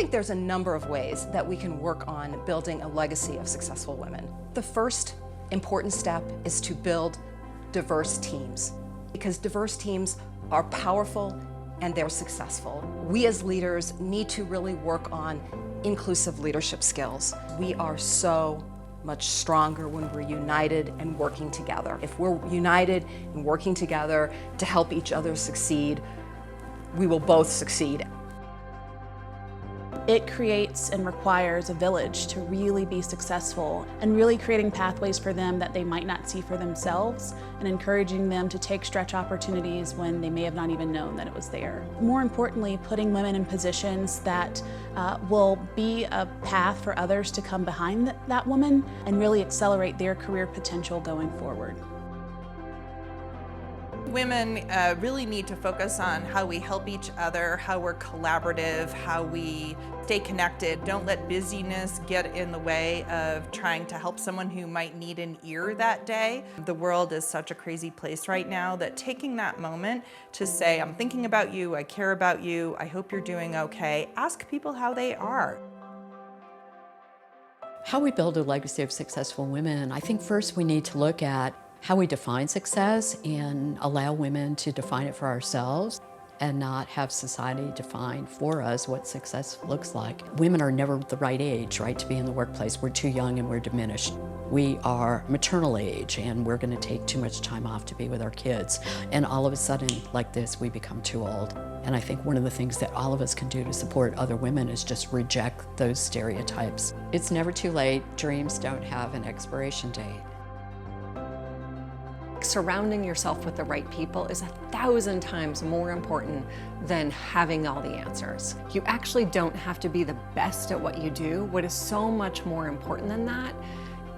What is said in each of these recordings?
think there's a number of ways that we can work on building a legacy of successful women. The first important step is to build diverse teams, because diverse teams are powerful and they're successful. We as leaders need to really work on inclusive leadership skills. We are so much stronger when we're united and working together. If we're united and working together to help each other succeed, we will both succeed. It creates and requires a village to really be successful, and really creating pathways for them that they might not see for themselves, and encouraging them to take stretch opportunities when they may have not even known that it was there. More importantly, putting women in positions that will be a path for others to come behind that woman and really accelerate their career potential going forward. Women really need to focus on how we help each other, how we're collaborative, how we stay connected. Don't let busyness get in the way of trying to help someone who might need an ear that day. The world is such a crazy place right now that taking that moment to say, I'm thinking about you, I care about you, I hope you're doing okay. Ask people how they are. How we build a legacy of successful women, I think first we need to look at how we define success and allow women to define it for ourselves and not have society define for us what success looks like. Women are never the right age, right, to be in the workplace. We're too young and we're diminished. We are maternal age and we're going to take too much time off to be with our kids. And all of a sudden, like this, we become too old. And I think one of the things that all of us can do to support other women is just reject those stereotypes. It's never too late. Dreams don't have an expiration date. Surrounding yourself with the right people is 1,000 times more important than having all the answers. You actually don't have to be the best at what you do. What is so much more important than that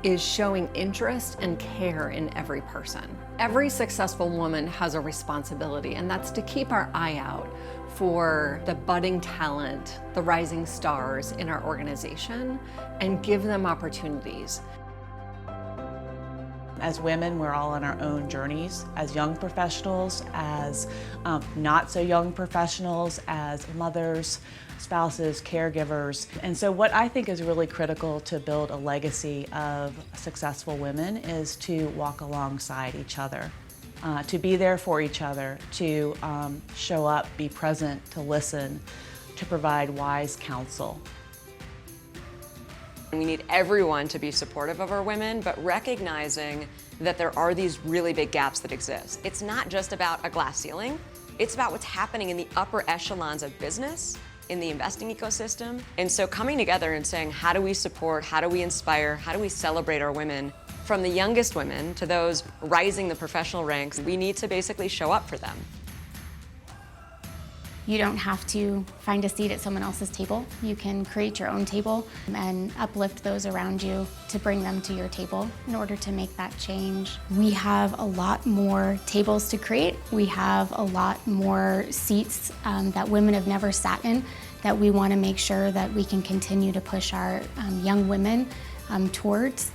is showing interest and care in every person. Every successful woman has a responsibility, and that's to keep our eye out for the budding talent, the rising stars in our organization, and give them opportunities. As women, we're all on our own journeys, as young professionals, as not so young professionals, as mothers, spouses, caregivers. And so what I think is really critical to build a legacy of successful women is to walk alongside each other, to be there for each other, to show up, be present, to listen, to provide wise counsel. We need everyone to be supportive of our women, but recognizing that there are these really big gaps that exist. It's not just about a glass ceiling, it's about what's happening in the upper echelons of business, in the investing ecosystem. And so coming together and saying, how do we support, how do we inspire, how do we celebrate our women? From the youngest women to those rising the professional ranks, we need to basically show up for them. You don't have to find a seat at someone else's table. You can create your own table and uplift those around you to bring them to your table in order to make that change. We have a lot more tables to create. We have a lot more seats that women have never sat in that we want to make sure that we can continue to push our young women towards.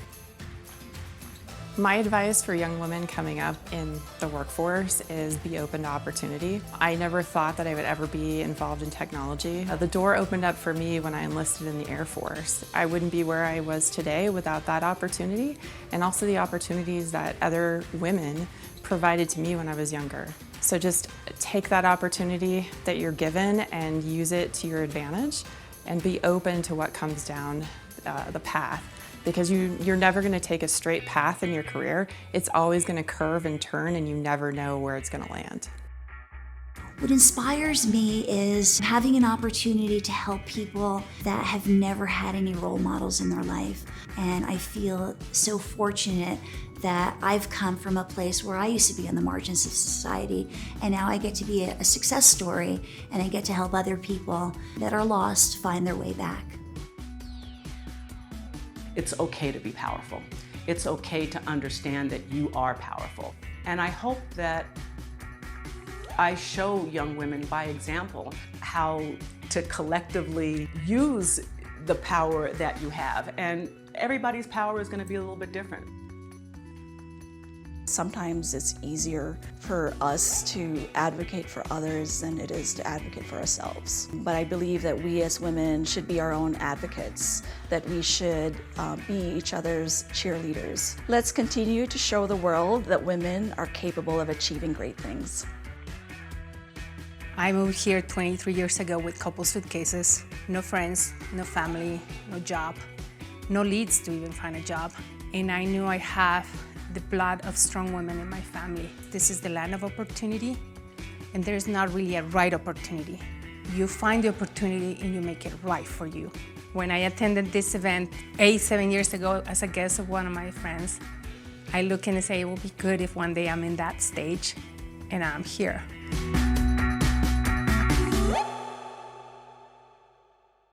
My advice for young women coming up in the workforce is be open to opportunity. I never thought that I would ever be involved in technology. The door opened up for me when I enlisted in the Air Force. I wouldn't be where I was today without that opportunity, and also the opportunities that other women provided to me when I was younger. So just take that opportunity that you're given and use it to your advantage, and be open to what comes down the path. Because you're never going to take a straight path in your career. It's always going to curve and turn, and you never know where it's going to land. What inspires me is having an opportunity to help people that have never had any role models in their life. And I feel so fortunate that I've come from a place where I used to be on the margins of society, and now I get to be a success story, and I get to help other people that are lost find their way back. It's okay to be powerful. It's okay to understand that you are powerful. And I hope that I show young women by example how to collectively use the power that you have. And everybody's power is going to be a little bit different. Sometimes it's easier for us to advocate for others than it is to advocate for ourselves. But I believe that we as women should be our own advocates, that we should be each other's cheerleaders. Let's continue to show the world that women are capable of achieving great things. I moved here 23 years ago with couple suitcases, no friends, no family, no job, no leads to even find a job. And I knew I have the blood of strong women in my family. This is the land of opportunity, and there's not really a right opportunity. You find the opportunity and you make it right for you. When I attended this event 7 years ago as a guest of one of my friends, I look and say it will be good if one day I'm in that stage, and I'm here.